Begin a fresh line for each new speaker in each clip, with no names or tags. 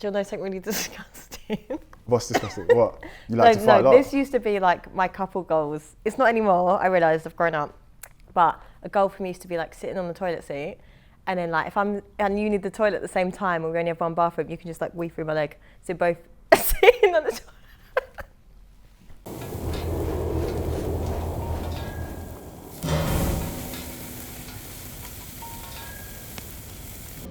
you know something really disgusting?
What's disgusting? What? You like to fight a lot?
This used to be like my couple goals. It's not anymore, I realised I've grown up. But a goal for me used to be like sitting on the toilet seat, and then like and you need the toilet at the same time, or we only have one bathroom, you can just like wee through my leg. So both sitting on the toilet.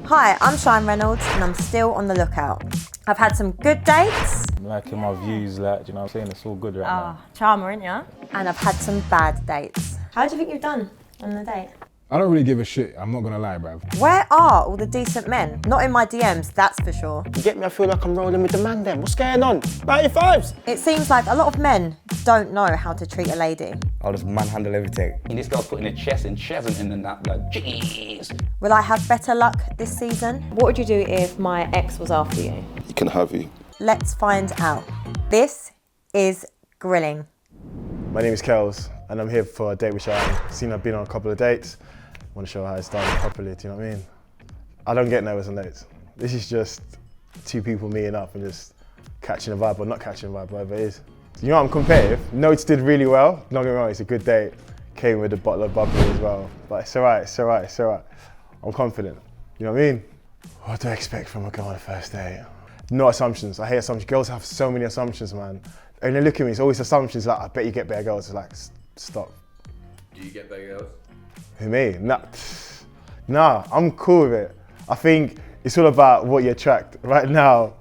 Hi, I'm Semen Reynolds and I'm still on the lookout. I've had some good dates.
I'm liking my views, like, do you know what I'm saying? It's all good right now.
Charmer, ain't ya? And I've had some bad dates. How do you think you've done on the date?
I don't really give a shit, I'm not gonna lie, bruv.
Where are all the decent men? Not in my DMs, that's for sure.
You get me? I feel like I'm rolling with the man then. What's going on? 95s!
It seems like a lot of men don't know how to treat a lady.
I'll just manhandle everything.
And this girl's putting a chest and chesting in that, like, jeez.
Will I have better luck this season? What would you do if my ex was after you?
He can have you.
Let's find out. This is Grilling.
My name is Kelz, and I'm here for a date which I've seen. I've been on a couple of dates. I want to show how it's done properly, do you know what I mean? I don't get nervous on dates. This is just two people meeting up and just catching a vibe, or not catching a vibe, whatever it is. You know, I'm competitive. Notes did really well. Don't get me wrong, it's a good date. Came with a bottle of bubbly as well. But it's all right, it's all right, it's all right. I'm confident, you know what I mean? What do I expect from a girl on a first date? No assumptions, I hate assumptions. Girls have so many assumptions, man. And they look at me, it's always assumptions like, I bet you get better girls. It's like, stop.
Do you get better girls?
Who, me? Nah, I'm cool with it. I think it's all about what you attract right now.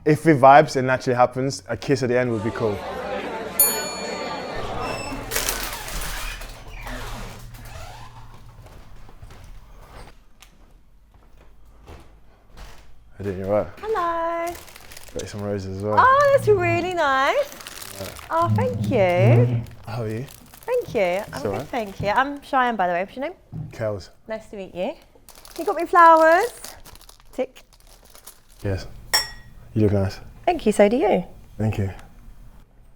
If it vibes and naturally happens, a kiss at the end would be cool. I did, you're right.
Hello.
Got you some roses as well.
Oh, that's really nice. Oh, thank you.
How are you?
Thank you. I'm good,
alright.
thank you. I'm Cheyenne, by the way. What's your name?
Kelz.
Nice to meet you. You got me flowers. Tick.
Yes. You look nice.
Thank you, so do you.
Thank you.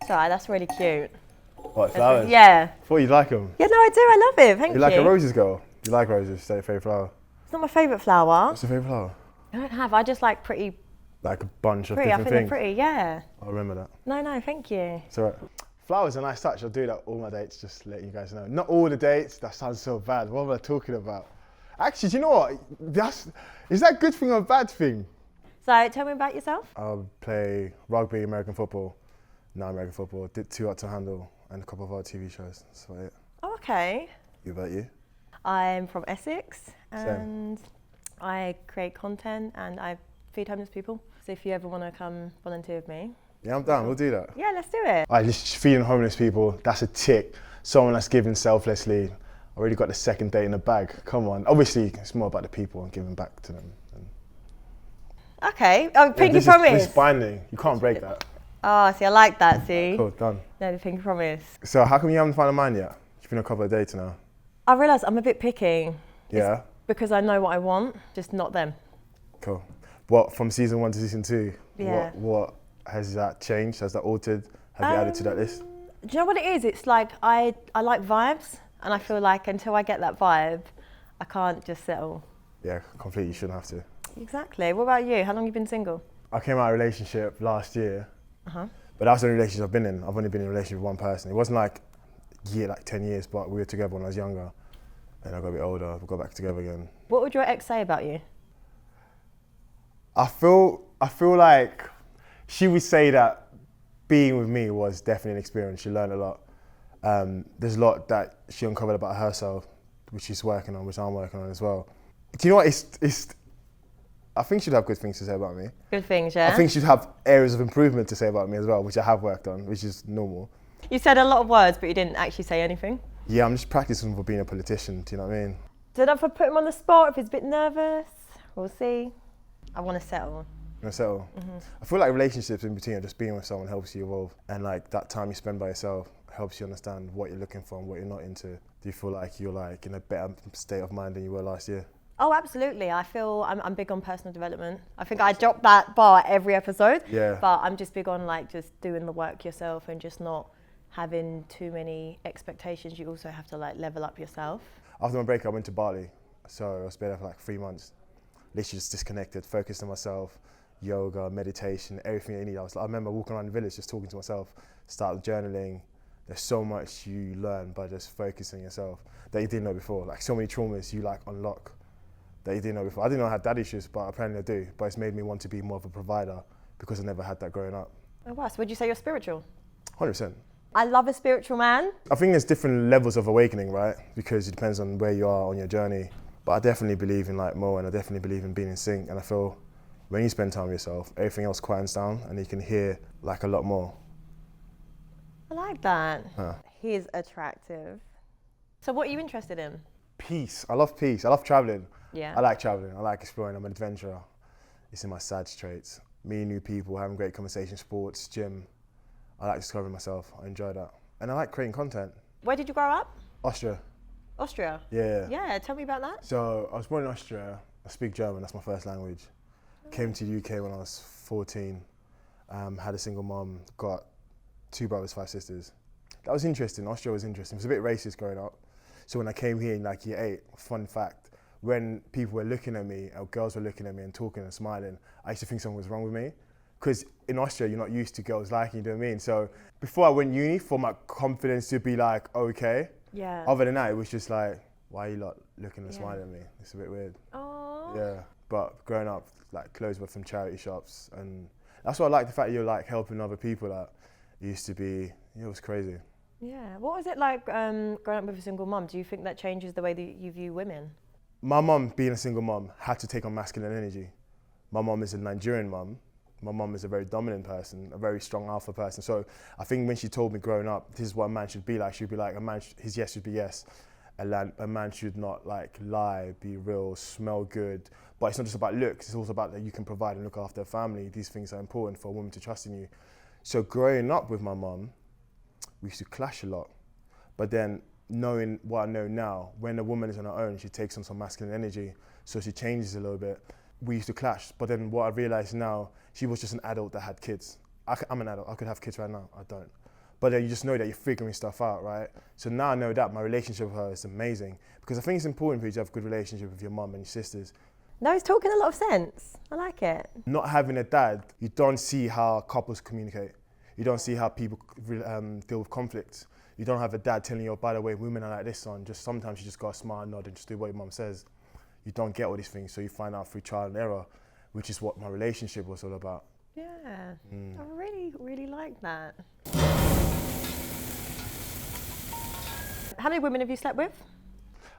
Sorry, that's really cute.
What, flowers?
Yeah.
Thought you'd like them.
Yeah, no, I do. I love it. Thank you.
You like a roses girl? You like roses? Is that your favourite flower?
It's not my favourite flower.
What's your favourite flower?
I don't have. I just like pretty.
Like a bunch of
I
different
think
things.
they're pretty. Yeah.
I'll remember that.
No, thank you.
It's alright. Flowers are a nice touch. I'll do that all my dates, just to let you guys know. Not all the dates, that sounds so bad. What am I talking about? Actually, do you know what? Is that a good thing or a bad thing?
So tell me about yourself.
I play rugby, American football, American football, did 2 Hot to Handle, and a couple of other TV shows. That's about it.
Oh, okay.
You about you?
I'm from Essex and I create content and I feed homeless people. So if you ever want to come volunteer with me.
Yeah, I'm down. We'll do that.
Yeah, let's do it.
Alright, just feeding homeless people, that's a tick. Someone that's giving selflessly. I already got the second date in the bag. Come on. Obviously, it's more about the people and giving back to them.
Okay. Oh, pinky promise.
This is binding. You can't break that.
Oh, see, I like that, see?
Cool, done.
No, the pinky promise.
So how come you haven't found a man yet? You've been on a couple of dates now.
I realise I'm a bit picky.
Yeah?
It's because I know what I want, just not them.
Cool. What, from season 1 to season 2?
Yeah.
What has that changed? Has that altered? Have you added to that list?
Do you know what it is? It's like I like vibes, and I feel like until I get that vibe, I can't just settle.
Yeah, completely. You shouldn't have to.
Exactly. What about you? How long have you been single?
I came out of a relationship last year,
Uh-huh.
but that's the only relationship I've been in. I've only been in a relationship with one person. It wasn't like 10 years, but we were together when I was younger. Then I got a bit older, we got back together again.
What would your ex say about you?
I feel like she would say that being with me was definitely an experience. She learned a lot. There's a lot that she uncovered about herself, which she's working on, which I'm working on as well. Do you know what? I think she'd have good things to say about me.
Good things, yeah?
I think she'd have areas of improvement to say about me as well, which I have worked on, which is normal.
You said a lot of words, but you didn't actually say anything.
Yeah, I'm just practicing for being a politician, do you know what I mean?
Did I put him on the spot if he's a bit nervous? We'll see. I want to settle.
You want to settle? Mm-hmm. I feel like relationships in between, just being with someone helps you evolve. And like that time you spend by yourself helps you understand what you're looking for and what you're not into. Do you feel like you're like in a better state of mind than you were last year?
Oh, absolutely. I feel I'm big on personal development. I think I drop that bar every episode.
Yeah.
But I'm just big on like just doing the work yourself and just not having too many expectations. You also have to like level up yourself.
After my breakup, I went to Bali So I was there for like 3 months. Literally just disconnected, focused on myself, yoga, meditation, everything I need. I remember walking around the village just talking to myself, started journaling. There's so much you learn by just focusing on yourself that you didn't know before. Like so many traumas you like unlock that you didn't know before. I didn't know I had dad issues, but apparently I do. But it's made me want to be more of a provider because I never had that growing up.
Oh wow, so would you say you're spiritual?
100%.
I love a spiritual man.
I think there's different levels of awakening, right? Because it depends on where you are on your journey. But I definitely believe in like more, and I definitely believe in being in sync. And I feel when you spend time with yourself, everything else quiets down and you can hear like a lot more.
I like that.
Huh.
He's attractive. So what are you interested in?
Peace. I love peace. I love traveling.
Yeah.
I like traveling. I like exploring. I'm an adventurer. It's in my sad traits. Meeting new people, having great conversations, sports, gym. I like discovering myself. I enjoy that. And I like creating content.
Where did you grow up?
Austria.
Austria?
Yeah.
Yeah, tell me about that.
So I was born in Austria. I speak German. That's my first language. Came to the UK when I was 14. Had a single mom. Got 2 brothers, 5 sisters. That was interesting. Austria was interesting. It was a bit racist growing up. So when I came here in like year 8, fun fact, when people were looking at me, or girls were looking at me and talking and smiling, I used to think something was wrong with me. Because in Austria, you're not used to girls liking you, do you know what I mean? So before I went uni, for my confidence to be like, okay.
Yeah.
Other than that, it was just like, why are you lot looking and smiling at me? It's a bit weird.
Oh.
Yeah. But growing up, like clothes were from charity shops. And that's why I like the fact that you're like helping other people. Like, it used to be, it was crazy.
Yeah. What was it like growing up with a single mum? Do you think that changes the way that you view women?
My mum, being a single mum, had to take on masculine energy. My mum is a Nigerian mum. My mum is a very dominant person, a very strong alpha person. So I think when she told me growing up, this is what a man should be like, she'd be like, his yes should be yes. A man should not like lie, be real, smell good. But it's not just about looks, it's also about that you can provide and look after a family. These things are important for a woman to trust in you. So growing up with my mum, we used to clash a lot. But then knowing what I know now, when a woman is on her own, she takes on some masculine energy, so she changes a little bit. We used to clash, but then what I realized now, she was just an adult that had kids. I'm an adult, I could have kids right now, I don't. But then you just know that you're figuring stuff out, right? So now I know that my relationship with her is amazing, because I think it's important for you to have a good relationship with your mum and your sisters.
No, he's talking a lot of sense. I like it.
Not having a dad, you don't see how couples communicate. You don't see how people deal with conflicts. You don't have a dad telling you, oh, by the way, women are like this, son. Just sometimes you just got to smile and nod and just do what your mum says. You don't get all these things, so you find out through trial and error, which is what my relationship was all about.
Yeah, I really, really like that. How many women have you slept with?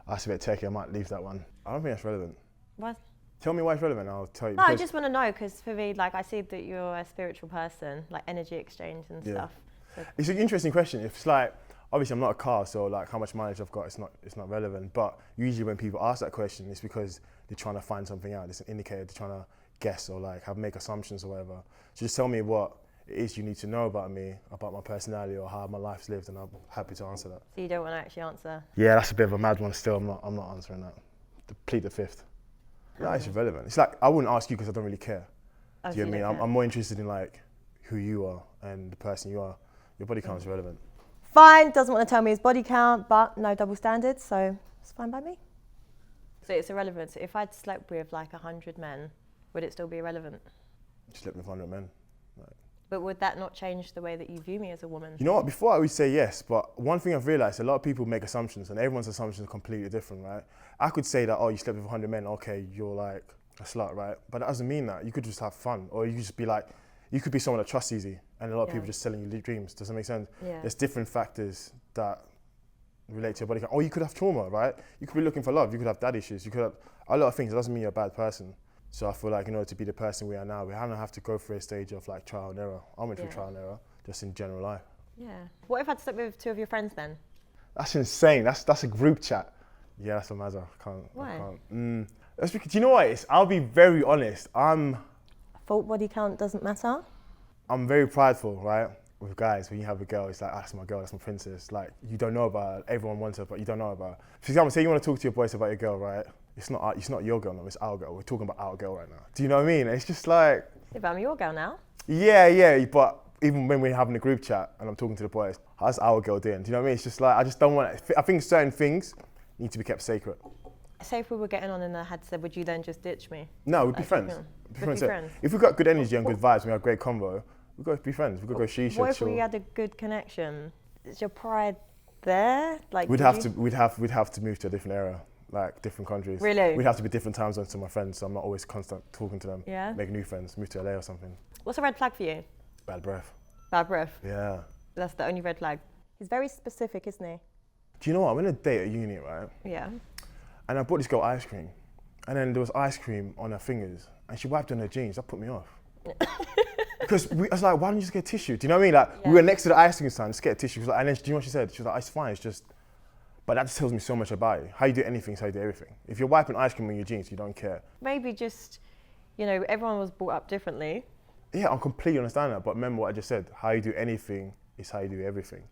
That's a bit techie, I might leave that one. I don't think that's relevant.
What?
Tell me why it's relevant, I'll tell you.
No, I just want to know, because for me, like, I see that you're a spiritual person, like energy exchange and stuff. So.
It's an interesting question. If it's like, obviously I'm not a car, so like how much mileage I've got, it's not relevant. But usually when people ask that question, it's because they're trying to find something out. It's an indicator, they're trying to guess or like make assumptions or whatever. So just tell me what it is you need to know about me, about my personality or how my life's lived, and I'm happy to answer that.
So you don't want to actually answer?
Yeah, that's a bit of a mad one still. I'm not answering that. Plead the fifth. No, it's irrelevant. It's like, I wouldn't ask you because I don't really care.
Oh,
Do you know what I mean? I'm more interested in like who you are and the person you are. Your body count is relevant.
Fine, doesn't want to tell me his body count, but no double standards, so it's fine by me. So it's irrelevant. So if I'd slept with like 100 men, would it still be irrelevant?
Slept with 100 men. Like.
But would that not change the way that you view me as a woman?
You know what, before I would say yes, but one thing I've realized, a lot of people make assumptions and everyone's assumptions are completely different, right? I could say that, oh, you slept with 100 men, okay, you're like a slut, right? But that doesn't mean that. You could just have fun, or you could just be like, you could be someone that trusts easy, and a lot of people just selling you dreams. Does that make sense?
Yeah.
There's different factors that relate to your body count. Or you could have trauma, right? You could be looking for love, you could have dad issues, you could have a lot of things. It doesn't mean you're a bad person. So I feel like in order to be the person we are now, we don't have to go through a stage of like trial and error. I went through trial and error, just in general life.
Yeah. What if I'd slept with 2 of your friends then?
That's insane. That's a group chat. Yeah, that's a mazza.
Why?
I can't. That's because, do you know what it is? I'll be very honest.
Fault body count doesn't matter?
I'm very prideful, right? With guys, when you have a girl, it's like, oh, that's my girl, that's my princess. Like, you don't know about her. Everyone wants her, but you don't know about her. For example, say you want to talk to your boys about your girl, right? It's not your girl, no, it's our girl. We're talking about our girl right now. Do you know what I mean? It's just like...
Yeah, but I'm your girl now.
Yeah, but even when we're having a group chat and I'm talking to the boys, how's our girl doing? Do you know what I mean? It's just like, I just don't want it. I think certain things need to be kept sacred.
Say if we were getting on and I had said, would you then just ditch me?
No, we'd be
Like,
friends.
yeah.
Be
We'd be
friends.
friends.
If we've got good energy and good vibes, and we have great convo, we'd go be friends. We could go shisha,
What if
chill.
we had a good connection? Is your pride there? Like,
We'd
would
have
you-
to. We'd have to move to a different area, like different countries.
Really?
We'd have to be different time zones to my friends, so I'm not always constant talking to them.
Yeah.
Make new friends. Move to LA or something.
What's a red flag for you?
Bad breath.
Bad breath.
Yeah.
That's the only red flag. He's very specific, isn't he?
Do you know what? I went on a date at uni, right?
Yeah.
And I bought this girl ice cream, and then there was ice cream on her fingers, and she wiped on her jeans. That put me off. Because I was like, why don't you just get a tissue? Do you know what I mean? Like, we were next to the ice cream stand, just get a tissue. She was like, and then, do you know what she said? She was like, it's fine, it's just, but that just tells me so much about you. How you do anything is how you do everything. If you're wiping ice cream on your jeans, you don't care.
Maybe just, you know, everyone was brought up differently.
Yeah, I completely understand that, but remember what I just said. How you do anything is how you do everything.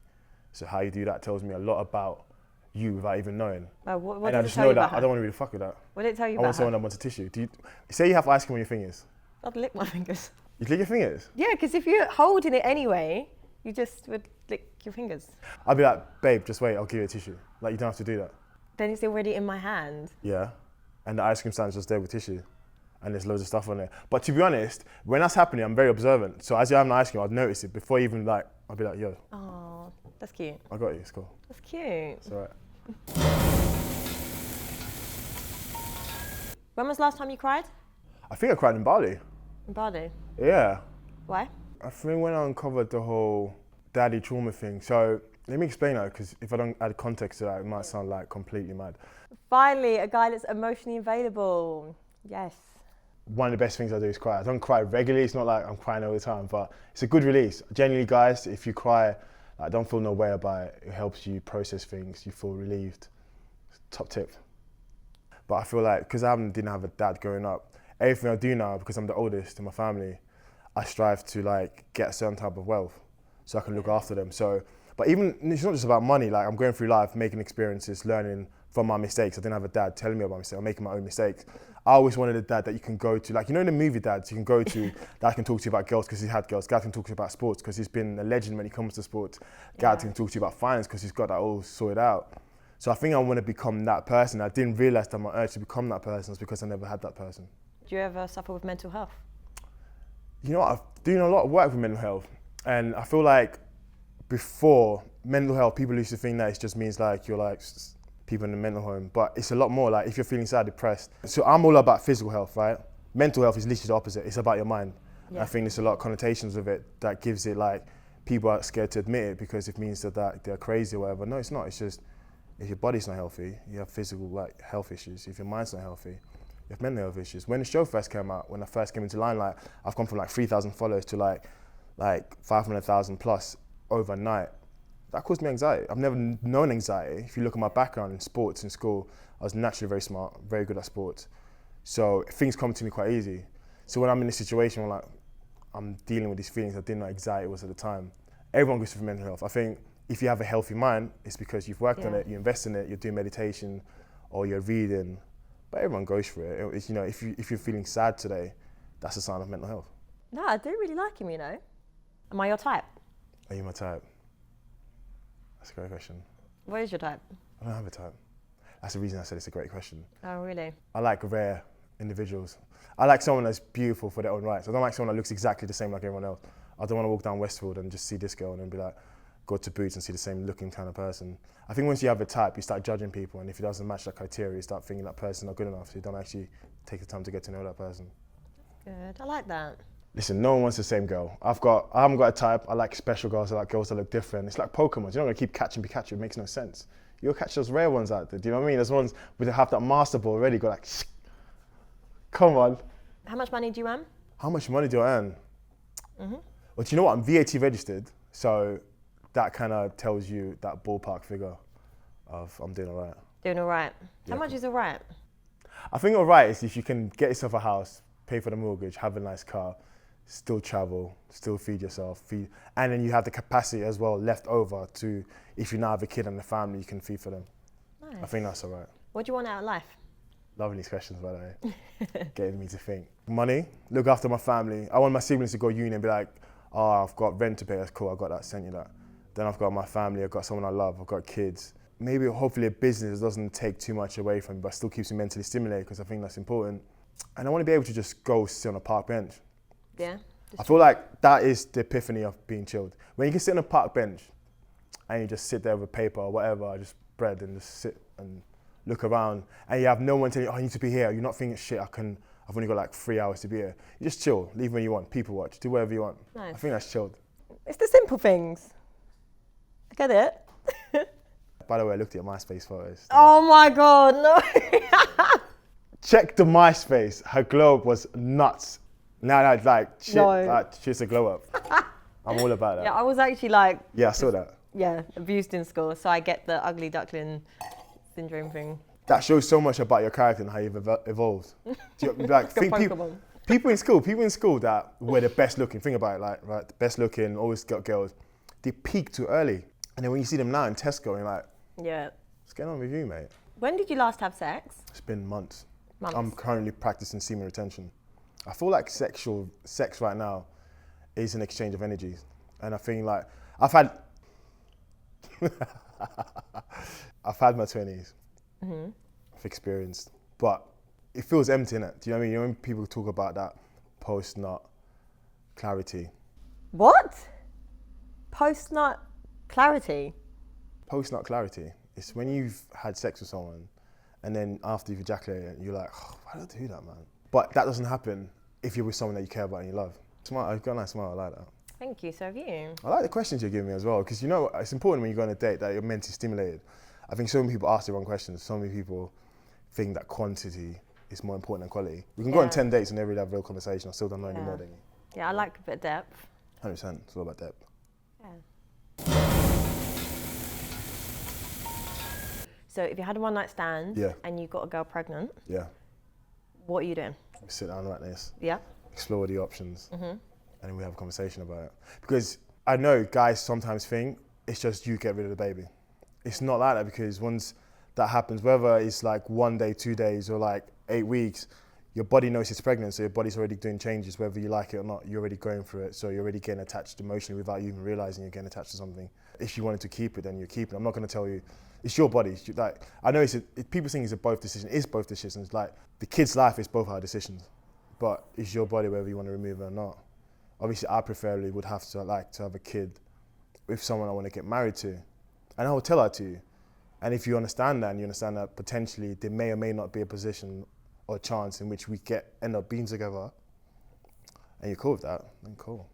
So how you do that tells me a lot about you without even knowing.
What
And
did
I
it
just
tell
know
you
that
about
I
her?
don't want to really fuck with that.
What did it tell you
I want
about
someone
her?
that wants a tissue. Say you have ice cream on your fingers.
I'd lick my fingers.
You lick your fingers?
Yeah, because if you're holding it anyway, you just would lick your fingers.
I'd be like, babe, just wait, I'll give you a tissue. Like, you don't have to do that.
Then it's already in my hand.
Yeah. And the ice cream stand's just there with tissue. And there's loads of stuff on there. But to be honest, when that's happening, I'm very observant. So as you're having the ice cream, I'd notice it before even like, I'd be like, yo,
Oh, that's cute.
I got you, it's cool.
That's cute.
It's all right.
When was the last time you cried?
I think I cried in Bali.
In Bali.
Yeah.
Why?
I think when I uncovered the whole daddy trauma thing. So let me explain that, because if I don't add context to that, it might sound like completely mad.
Finally, a guy that's emotionally available. Yes.
One of the best things I do is cry. I don't cry regularly. It's not like I'm crying all the time, but it's a good release. Genuinely, guys, if you cry, like, don't feel no way about it. It helps you process things. You feel relieved. Top tip. But I feel like, because I didn't have a dad growing up, everything I do now, because I'm the oldest in my family, I strive to like get a certain type of wealth so I can look after them. So, but even, it's not just about money. Like, I'm going through life, making experiences, learning from my mistakes. I didn't have a dad telling me about my mistakes. I'm making my own mistakes. I always wanted a dad that you can go to, like, you know, in the movie dads you can go to, that can talk to you about girls because he's had girls. Dad can talk to you about sports because he's been a legend when it comes to sports. Dad can talk to you about finance because he's got that all sorted out. So I think I want to become that person. I didn't realize that my urge to become that person is because I never had that person.
Do you ever suffer with mental health?
You know what, I've doing a lot of work with mental health, and I feel like before, mental health, people used to think that it just means like you're like people in the mental home, but it's a lot more. Like, if you're feeling sad, depressed. So I'm all about physical health, right? Mental health is literally the opposite. It's about your mind.
Yeah.
I think there's a lot of connotations with it that gives it like, people are scared to admit it because it means that they're crazy or whatever. No, it's not. It's just, if your body's not healthy, you have physical like health issues. If your mind's not healthy, you have mental health issues. When the show first came out, when I first came into Limelight, I've gone from like 3,000 followers to like 500,000 plus overnight. That caused me anxiety. I've never known anxiety. If you look at my background in sports in school, I was naturally very smart, very good at sports. So things come to me quite easy. So when I'm in a situation where like I'm dealing with these feelings I didn't know anxiety was at the time, everyone goes through mental health. I think if you have a healthy mind, it's because you've worked on it, you invest in it, you're doing meditation or you're reading, but everyone goes through it. It's, you know, if you're feeling sad today, that's a sign of mental health.
No, I do really like him, you know. Am I your type?
Are you my type? That's a great question.
What is your type?
I don't have a type. That's the reason I said it's a great question.
Oh, really?
I like rare individuals. I like someone that's beautiful for their own rights. I don't like someone that looks exactly the same like everyone else. I don't want to walk down Westfield and just see this girl and then be like, go to Boots and see the same looking kind of person. I think once you have a type, you start judging people, and if it doesn't match that criteria, you start thinking that person's not good enough, so you don't actually take the time to get to know that person.
Good, I like that.
Listen, no one wants the same girl. I haven't got a type. I like special girls. I like girls that look different. It's like Pokemon. You're not gonna keep catching Pikachu. It makes no sense. You'll catch those rare ones out there. Do you know what I mean? There's ones with have that master ball already. Go like, come on.
How much money do you earn?
How much money do I earn? Well, do you know what? I'm VAT registered, so that kind of tells you that ballpark figure of I'm doing all right.
Doing all right. How
Yeah.
much is all right?
I think all right is if you can get yourself a house, pay for the mortgage, have a nice car, still travel, still feed yourself, and then you have the capacity as well left over to, if you now have a kid and a family, you can feed for them.
Nice.
I think that's all right.
What do you want out of life?
Loving these questions, by the way. Getting me to think. Money, look after my family. I want my siblings to go uni and be like, oh, I've got rent to pay, that's cool, I got that, sent you that. Then I've got my family, I've got someone I love, I've got kids. maybe hopefully a business doesn't take too much away from me, but still keeps me mentally stimulated, because I think that's important. And I want to be able to just go sit on a park bench.
Yeah.
I feel like that is the epiphany of being chilled. When you can sit on a park bench and you just sit there with paper or whatever, just bread, and just sit and look around, and you have no one telling you, oh, I need to be here. You're not thinking, shit, I've only got like 3 hours to be here. You just chill, leave when you want, people watch, do whatever you want.
Nice.
I think that's chilled.
It's the simple things. I get it.
By the way, I looked at your MySpace photos.
Oh my God, no.
Check the MySpace. Her glow up was nuts. Now, like, shit,
No.
like, she's a glow up. I'm all about that.
Yeah, I was actually like,
Yeah, I saw that.
yeah, abused in school, so I get the ugly duckling syndrome thing.
That shows so much about your character and how you've evolved. Do you, like, think
Pokemon.
people in school that were the best looking, think about it, like, right, the best looking, always got girls, they peak too early. And then when you see them now in Tesco, you're like,
Yeah.
what's going on with you, mate?
When did you last have sex?
It's been months.
Months.
I'm currently practicing semen retention. I feel like sex right now is an exchange of energies. And I think like, I've had my 20s.
Mm-hmm.
I've experienced, but it feels empty, innit? Do you know what I mean? You know when people talk about that post-nut clarity?
What? Post-nut clarity?
Post-nut clarity, it's when you've had sex with someone and then after you've ejaculated, you're like, oh, why did I do that, man? But that doesn't happen if you're with someone that you care about and you love. Smart, I've got a nice smile, I like that.
Thank you, so have you.
I like the questions you're giving me as well, because you know, it's important when you go on a date that you're mentally stimulated. I think so many people ask the wrong questions. So many people think that quantity is more important than quality. We can go on 10 dates and never really have a real conversation. I still don't know any more than you.
Yeah, I like a bit of depth.
100%, it's all about depth.
Yeah. So if you had a one night stand
Yeah.
and you got a girl pregnant,
Yeah,
what are you doing?
we sit down like this,
Yeah.
explore the options, and then we have a conversation about it. Because I know guys sometimes think it's just you get rid of the baby. It's not like that, because once that happens, whether it's like 1 day, 2 days, or like 8 weeks, your body knows it's pregnant, so your body's already doing changes, whether you like it or not. You're already going through it, so you're already getting attached emotionally without you even realizing you're getting attached to something. If you wanted to keep it, then you keep it. I'm not going to tell you. It's your body. Like, I know people think it's a both decision. It's both decisions. Like, the kid's life is both our decisions, but it's your body whether you want to remove it or not. Obviously, I preferably would have to have a kid with someone I want to get married to, and I will tell her to. And if you understand that, and you understand that potentially there may or may not be a position or chance in which we end up being together, and you're cool with that, then cool.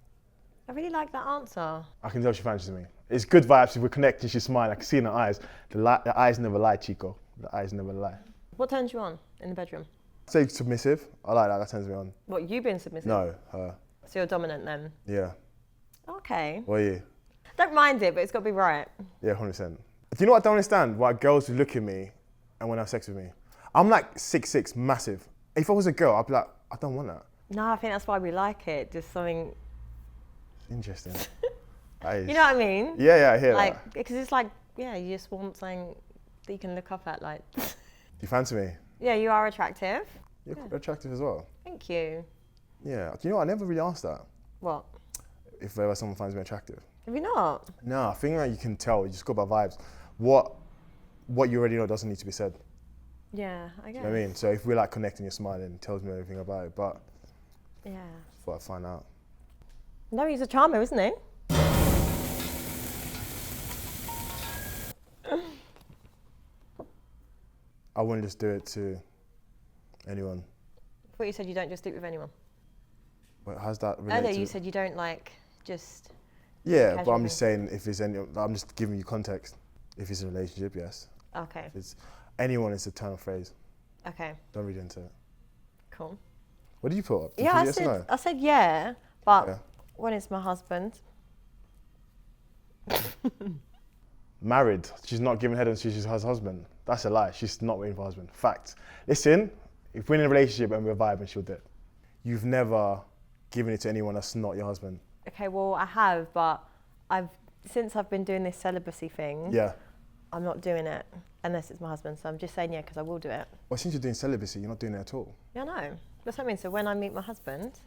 I really like that answer.
I can tell she fancies me. It's good vibes. If we're connected, she's smiling. I can see in her eyes. The eyes never lie, Chico. The eyes never lie.
What turns you on in the bedroom?
Say submissive. I like that. That turns me on.
What, you being submissive?
No, her.
So you're dominant then?
Yeah.
Okay.
What are you?
Don't mind it, but it's got to be right.
Yeah, 100%. Do you know what I don't understand? Why girls who look at me and want to have sex with me? I'm like 6'6", massive. If I was a girl, I'd be like, I don't want that.
No, I think that's why we like it. Just something.
Interesting. That is.
You know what I mean?
Yeah, I hear
Like,
that.
because it's like, yeah, you just want something that you can look up at. Like,
Do you fancy me?
yeah, you are attractive.
You're attractive as well.
Thank you.
Yeah. Do you know what? I never really asked that.
What?
If ever someone finds me attractive.
Have you not?
No, I think that you can tell. You just go by vibes. What you already know doesn't need to be said.
Yeah, I guess.
You know what I mean? So if we're like connecting, you're smiling, it tells me everything about it. But
Yeah.
I thought I'd find out.
No, he's a charmer, isn't he?
I wouldn't just do it to anyone.
I thought you said you don't just sleep with anyone.
But how's that related
Earlier
to?
you said you don't like just.
Yeah, but
casual
I'm just saying if there's any, I'm just giving you context. If it's a relationship, yes.
Okay.
If it's anyone, it's a turn of phrase.
Okay.
Don't read into it.
Cool.
What did you put up? Did you
Yeah,
put
I
yes or
said
no?
I said yeah, but
Yeah.
when it's my husband.
Married. She's not giving head until she has a husband. That's a lie. She's not waiting for a husband. Fact. Listen, if we're in a relationship and we're vibing, she'll do it. You've never given it to anyone that's not your husband.
Okay, well I have, but since I've been doing this celibacy thing,
Yeah.
I'm not doing it unless it's my husband. So I'm just saying yeah because I will do it.
Well, since you're doing celibacy, you're not doing it at all.
Yeah, I know. That's what I mean. So when I meet my husband,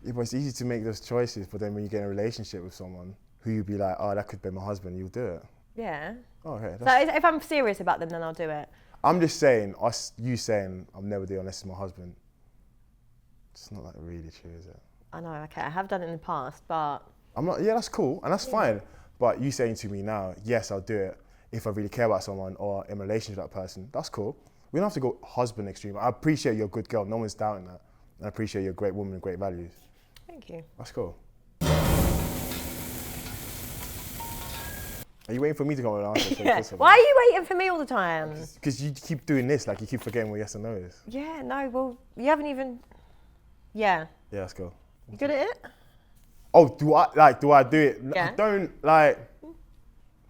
Yeah, but it's easy to make those choices, but then when you get in a relationship with someone who you'd be like, oh, that could be my husband, you'll do it.
Yeah.
Oh, okay.
So if I'm serious about them, then I'll do it.
I'm just saying, you saying I'll never do it unless it's my husband. It's not like really true, is it?
I know, okay, I have done it in the past, but...
I'm not, yeah, that's cool, and that's fine. But you saying to me now, yes, I'll do it if I really care about someone or in a relationship with that person, that's cool. We don't have to go husband extreme. I appreciate you're a good girl, no one's doubting that. And I appreciate you're a great woman with great values.
Thank you.
That's cool. Are you waiting for me to come with an answer?
Yeah. Why are you waiting for me all the time?
Because you keep doing this, like you keep forgetting what yes and no is.
Yeah, no, well, you haven't even... Yeah.
Yeah, let's go.
You good at it?
Oh, do I do it?
Yeah.
I don't, like,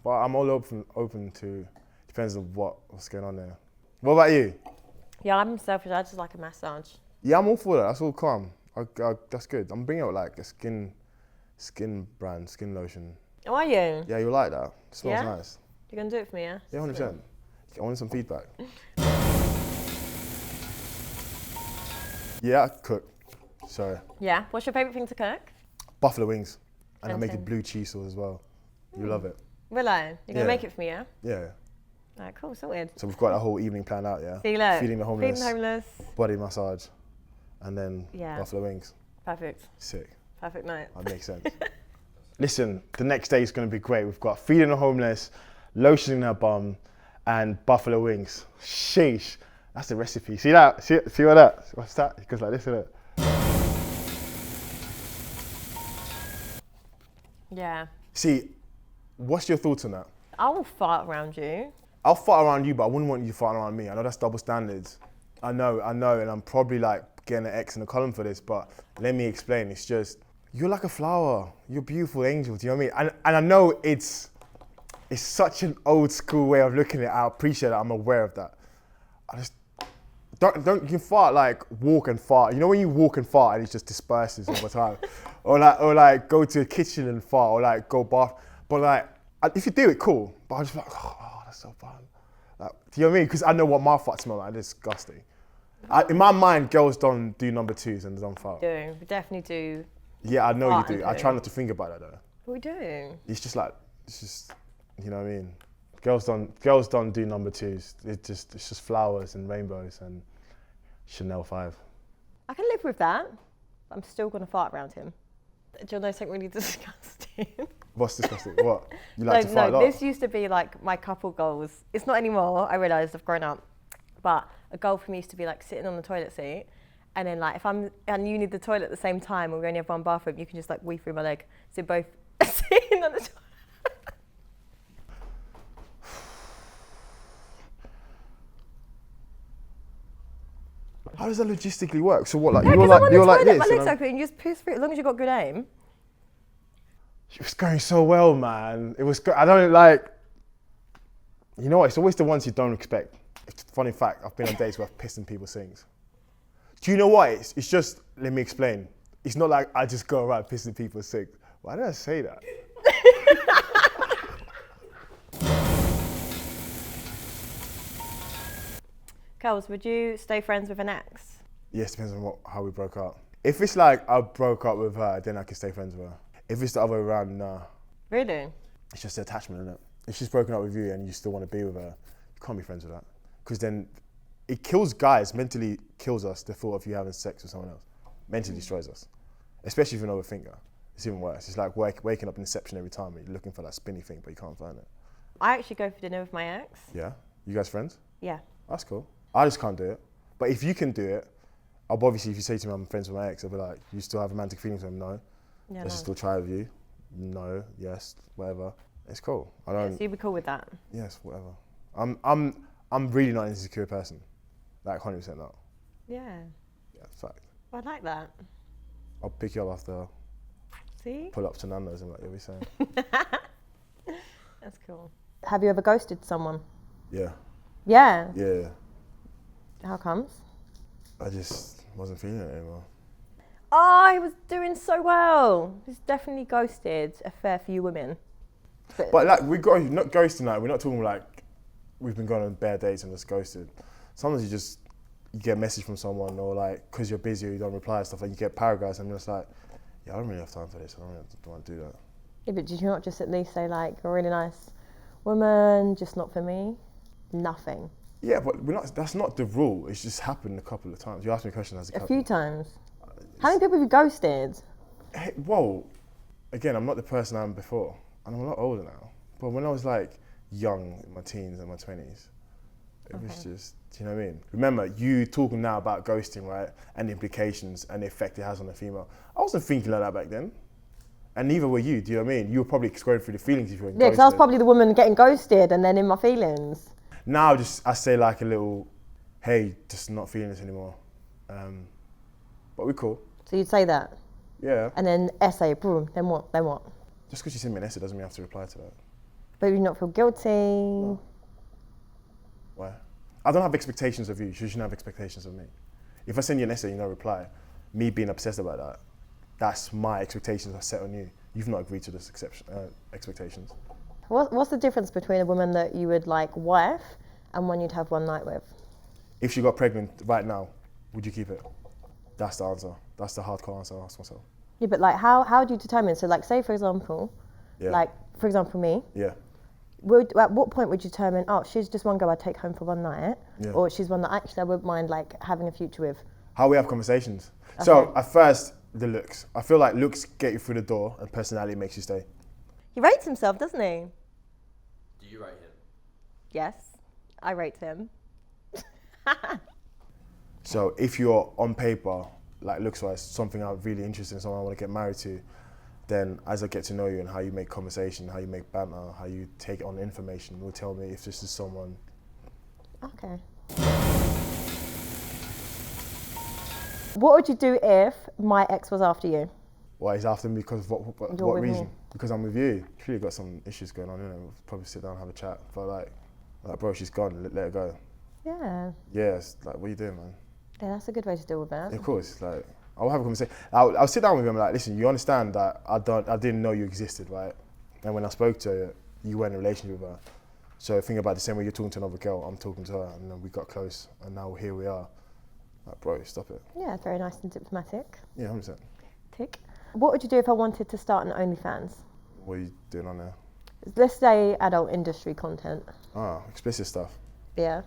but I'm all open to, depends on what's going on there. What about you?
Yeah, I'm selfish, I just like a massage.
Yeah, I'm all for that, that's all calm. That's good. I'm bringing out like a skin brand, skin lotion.
Oh, are you?
Yeah, you like that? It smells
Yeah?
nice.
You're going to do it for me, yeah?
Yeah, 100%. I want some feedback. Yeah, I cook. Sorry.
Yeah. What's your favourite thing to cook?
Buffalo wings. And I make
Same.
it blue cheese sauce as well. You love it.
Will I? You're going to
Yeah.
make it for me, yeah?
Yeah.
Alright, cool, sorted.
So we've got a whole evening planned out, yeah?
See, look.
Feeding the homeless,
Feeding the homeless.
body massage, and then
Yeah.
buffalo wings.
Perfect.
Sick.
Perfect night.
That makes sense. Listen, the next day is going to be great. We've got feeding the homeless, lotion in her bum, and buffalo wings. Sheesh. That's the recipe. See that? See what that? What's that? It goes like this, isn't it?
Yeah.
See, what's your thoughts on that?
I will fart around you.
I'll fart around you, but I wouldn't want you farting around me. I know that's double standards. I know, and I'm probably like getting an X in the column for this, but let me explain. It's just, you're like a flower. You're a beautiful angel, do you know what I mean? And I know it's such an old school way of looking at it. I appreciate that, I'm aware of that. I just, don't you can fart like walk and fart. You know when you walk and fart and it just disperses all the time? or like go to the kitchen and fart, or like go bath. But like, if you do it, cool. But I'm just like, oh, that's so fun. Like, do you know what I mean? Because I know what my farts smell like. It's disgusting. In my mind, girls don't do number twos and don't fart.
We definitely do.
Yeah, I know
Fart
you do.
and
I
poo.
try not to think about that though.
We do.
It's just, you know what I mean? Girls don't do number twos. It's just flowers and rainbows and Chanel 5.
I can live with that. But I'm still going to fart around him. Do you know something really disgusting?
What's disgusting? What? You like to fart a lot?
This used to be like my couple goals. It's not anymore. I realised I've grown up. But a goal for me used to be like sitting on the toilet seat, and then like and you need the toilet at the same time, and we only have one bathroom, you can just like wee through my leg. So both sitting on the toilet.
How does that logistically work? So what, like
Yeah,
you're
'cause I'm
like
on
you're
the
like
toilet,
this?
my
and
legs
I'm-
open, and you just piss through it as long as you've got good aim.
It was going so well, man. It was. I don't like. You know what? It's always the ones you don't expect. Funny fact, I've been on dates where I've pissed in people's sinks. Do you know what? It's just. Let me explain. It's not like I just go around pissing people's sinks. Why did I say that?
Kelz, would you stay friends with an ex?
Yes, depends on how we broke up. If it's like I broke up with her, then I can stay friends with her. If it's the other way around, nah.
Really?
It's just the attachment, isn't it? If she's broken up with you and you still want to be with her, you can't be friends with that. Because then it kills guys, mentally kills us, the thought of you having sex with someone else. Mentally destroys us. Especially if you're an overthinker. It's even worse. It's like waking up in Inception every time and you're looking for that spinny thing, but you can't find it.
I actually go for dinner with my ex.
Yeah? You guys friends?
Yeah.
That's cool. I just can't do it. But if you can do it, obviously if you say to me I'm friends with my ex, I'll be like, you still have romantic feelings with him? No.
Yeah,
Let's
no.
still try with you? No, yes, whatever. It's cool. I
So
don't,
you'd be cool with that?
yes, whatever. I'm really not an insecure person. Like 100% not.
Yeah.
Yeah, fact.
I like that.
I'll pick you up after,
See?
pull up to Nando's and like you'll be saying.
That's cool. Have you ever ghosted someone?
Yeah,
Yeah.
yeah.
How comes?
I just wasn't feeling it anymore.
Oh, he was doing so well. He's definitely ghosted a fair few women.
But like, we got, not ghosting, like, we're not talking like, we've been going on bare dates and just ghosted. Sometimes you get a message from someone, or like, because you're busy or you don't reply and stuff, like you get paragraphs and you're just like, yeah, I don't really have time for this, I don't really want to do that.
Yeah, but did you not just at least say like a really nice Women, just not for me. Nothing.
Yeah, but that's not the rule. It's just happened a couple of times. You asked me a question as a couple.
A few times. How many people have you ghosted?
Hey, whoa. Again, I'm not the person I am before. And I'm a lot older now. But when I was like young, in my teens and my 20s, it was just, do you know what I mean? Remember, you talking now about ghosting, right? And the implications and the effect it has on a female. I wasn't thinking like that back then. And neither were you, do you know what I mean? You were probably going through the feelings if you were ghosted.
Yeah, because I was probably the woman getting ghosted and then in my feelings.
Now I say like a little, hey, just not feeling this anymore. But we're cool.
So you'd say that?
Yeah.
And then essay, boom, then what?
Just because you send me an essay doesn't mean I have to reply to that.
But you not feel guilty?
No. Why? I don't have expectations of you. You shouldn't have expectations of me. If I send you an essay and you don't reply, me being obsessed about that, that's my expectations I set on you. You've not agreed to those expectations.
What's the difference between a woman that you would like wife and one you'd have one night with?
If she got pregnant right now, would you keep it? That's the answer. That's the hardcore answer I ask myself.
Yeah, but like how do you determine? So like say for example,
Yeah.
like for example me,
Yeah.
at what point would you determine, oh, she's just one girl I'd take home for one night,
Yeah.
or she's one that actually I wouldn't mind like having a future with?
How we have conversations. So at first, the looks. I feel like looks get you through the door and personality makes you stay.
He rates himself, doesn't he?
Do you rate him?
Yes, I rate him.
So if you're on paper, like looks-wise, something I'm really interested in, someone I want to get married to, then as I get to know you and how you make conversation, how you make banter, how you take on information, will tell me if this is someone.
Okay. What would you do if my ex was after you?
Why he's after me because of
You're
what
with
reason?
me.
Because I'm with you. Clearly got some issues going on, we'll probably sit down and have a chat. But like bro, she's gone, let her go.
Yeah.
Yeah, it's like, what are you doing, man?
Yeah, that's a good way to deal with it.
Of course, like, I'll have a conversation. I'll sit down with him like, listen, you understand that I didn't know you existed, right? And when I spoke to her, you weren't in a relationship with her. So think about the same way you're talking to another girl, I'm talking to her, and then we got close, and now here we are. Like, bro, stop it.
Yeah, very nice and diplomatic.
Yeah, 100%.
Tick. What would you do if I wanted to start an OnlyFans?
What are you doing on there?
Let's say adult industry content.
Explicit stuff.
Yeah.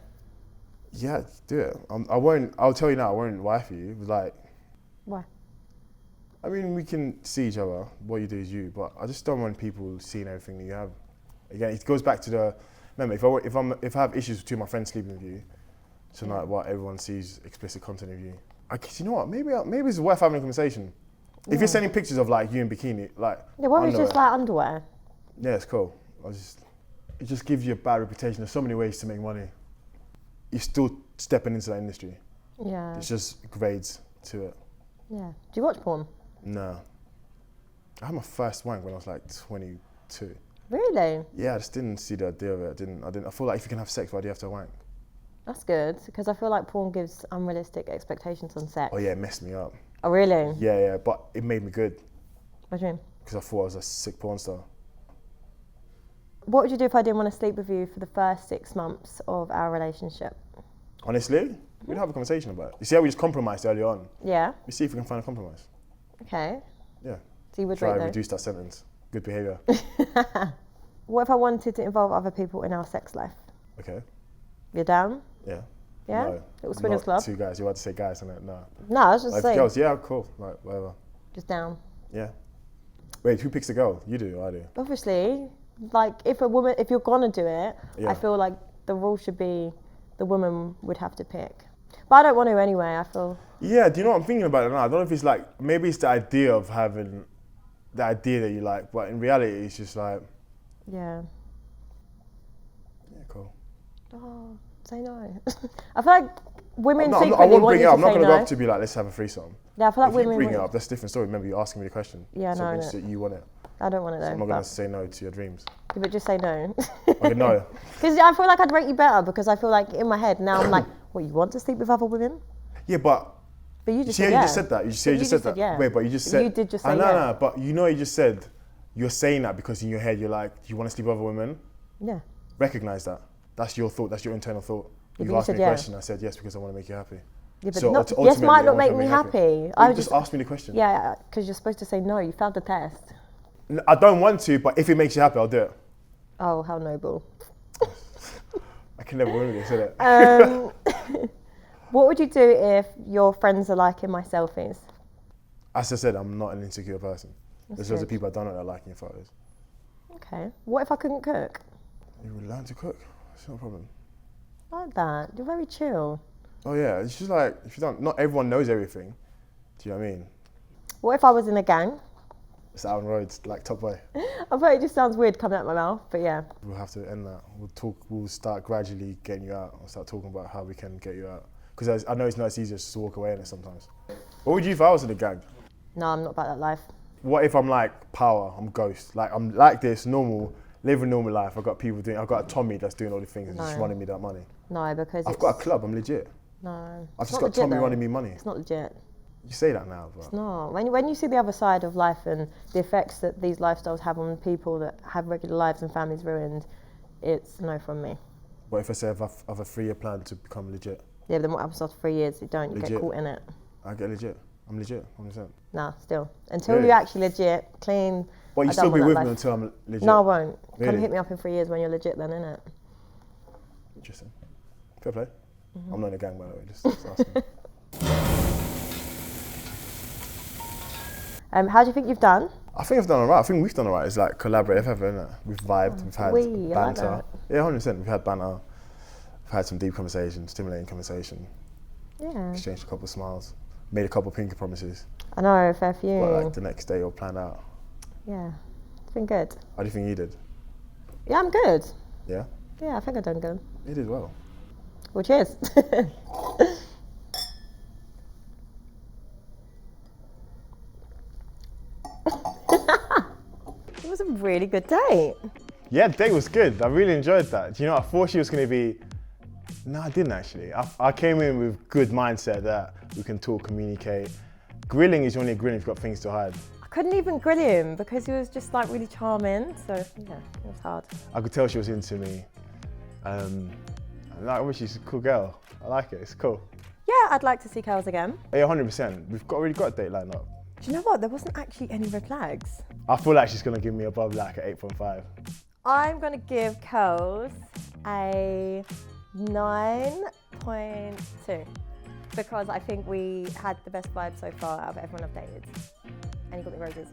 Yeah, do it. I'll tell you now, I won't wife you. Like,
Why?
I mean, we can see each other. What you do is you, but I just don't want people seeing everything that you have. Again, it goes back to the. Remember, if I have issues with two of my friends sleeping with you, tonight, what everyone sees explicit content of you. I guess you know what? Maybe it's worth having a conversation. Yeah. If you're sending pictures of like you in bikini, like
Yeah, what if it's just like underwear?
Yeah, it's cool. It just gives you a bad reputation. There's so many ways to make money. You're still stepping into that industry.
Yeah.
It's just grades to it.
Yeah. Do you watch porn?
No. I had my first wank when I was like 22.
Really?
Yeah, I just didn't see the idea of it. I feel like if you can have sex, why do you have to wank?
That's good, because I feel like porn gives unrealistic expectations on sex.
Oh yeah, it messed me up.
Oh really?
Yeah, but it made me good.
What do you mean?
Because I thought I was a sick porn star.
What would you do if I didn't want to sleep with you for the first 6 months of our relationship?
Honestly, we'd have a conversation about it. You see how we just compromised early on?
Yeah.
We see if we can find a compromise.
Okay.
Yeah.
So you would
Try
rate
and
those?
reduce that sentence. Good behaviour.
What if I wanted to involve other people in our sex life?
Okay.
You're down?
Yeah.
Yeah?
No,
Little swingers
not
club?
2 guys. You had to say guys, innit? No.
No, I was just
Like
saying.
girls, yeah, cool. Like whatever.
Just down.
Yeah. Wait, who picks the girl? You do or I do?
Obviously, like if you're gonna do it,
Yeah.
I feel like the rule should be the woman would have to pick. But I don't want to anyway, I feel.
Yeah, do you know what I'm thinking about it now? I don't know if it's like, maybe it's the idea of having the idea that you like, but in reality it's just like,
Yeah.
yeah, cool.
Oh, say no. I feel like women
I
secretly
won't
want
bring
you
it up.
to
I'm not
say
going to go
no.
up to be like, let's have a threesome.
Yeah, I feel like
If
women
you bring it
want-
up, that's a different story. Remember, you asking me the question.
Yeah,
so
no,
it
I
means
know.
that you want it.
I don't want to
So
know.
I'm not going
but,
to say no to your dreams.
but just say no.
Okay, no.
Because I feel like I'd rate you better because I feel like in my head now I'm like, what, you want to sleep with other women?
Yeah, but
But you
you
just
see
said
how
yeah.
you just said that? You see how you just said that?
yeah.
Wait, but you just
But
said...
you did just
Ah,
say
no,
yeah.
no, but you know you just said, you're saying that because in your head you're like, you want to sleep with other women?
Yeah.
Recognise that. That's your thought, that's your internal thought.
Yeah,
You've
but you
asked
said
me a
yeah.
question, I said yes because I want to make you happy.
Yeah, but
So
not, yes
ultimately,
might
I
not
want
make
to
me
make
happy.
You just asked me the question.
Yeah, because you're supposed to say no. You failed the test.
I don't want to, but if it makes you happy, I'll do it.
Oh, how noble.
I can never win this, innit?
What would you do if your friends are liking my selfies?
As I said, I'm not an insecure person. There's loads of
good.
people I don't know that are liking your photos.
Okay. What if I couldn't cook?
You would learn to cook. It's not a problem.
I like that. You're very chill.
Oh yeah, it's just like, if you don't, not everyone knows everything. Do you know what I mean?
What if I was in a gang?
It's out on roads, like Top Boy.
I bet it just sounds weird coming out my mouth, but yeah.
We'll have to end that. We'll start gradually getting you out. We'll start talking about how we can get you out. Because I know it's not as easy just to walk away in it sometimes. What would you do if I was in a gang?
No, I'm not about that life.
What if I'm like power, I'm ghost? Like I'm like this, normal, living normal life. I've got a Tommy that's doing all the things and just
No.
running me that money.
No, because
I've got a club, I'm legit.
No.
I've
It's
just
not
got
legit,
Tommy
though.
running me money.
It's not legit.
You say that now, but
No. When you see the other side of life and the effects that these lifestyles have on people that have regular lives and families ruined, it's no from me.
what if I say I've a 3-year plan to become legit?
Yeah, but then what happens after 3 years? You don't. You get
Legit.
caught in it.
I get legit. I'm legit, 100%.
Nah, still. Until
Really?
you're actually legit, clean.
Well, you
I
still
don't
be
want
with
that
me
life.
until I'm legit.
No, I won't.
Really?
Come hit me up in 3 years when you're legit then, innit?
Interesting. Fair play. I'm not in a gang, by the way. Just asking.
How do you think you've done?
I think I've done alright. I think we've done alright. It's like collaborative, haven't it? We've vibed, we've had
I like
banter.
that.
Yeah, 100%. We've had banter. We've had some deep conversation, stimulating conversation.
Yeah.
Exchanged a couple of smiles. Made a couple of pinky promises.
I know, fair few.
But like the next day, all planned out.
Yeah. It's been good.
How do you think you did?
Yeah, I'm good.
Yeah?
Yeah, I think I've done good.
You did well.
Well, cheers. It was a really good date.
Yeah, the date was good. I really enjoyed that. Do you know, I thought she was going to be... No, I didn't actually. I came in with good mindset that we can talk, communicate. Grilling is only grilling if you've got things to hide.
I couldn't even grill him because he was just like really charming. So yeah, it was hard.
I could tell she was into me. And like, obviously, she's a cool girl. I like it. It's cool.
Yeah, I'd like to see Kelz again.
Yeah, 100%. We've already got a date lined up.
Do you know what? There wasn't actually any red flags.
I feel like she's gonna give me above like an 8.5.
I'm gonna give Kelz a 9.2 because I think we had the best vibe so far out of everyone I've dated. And he got me roses.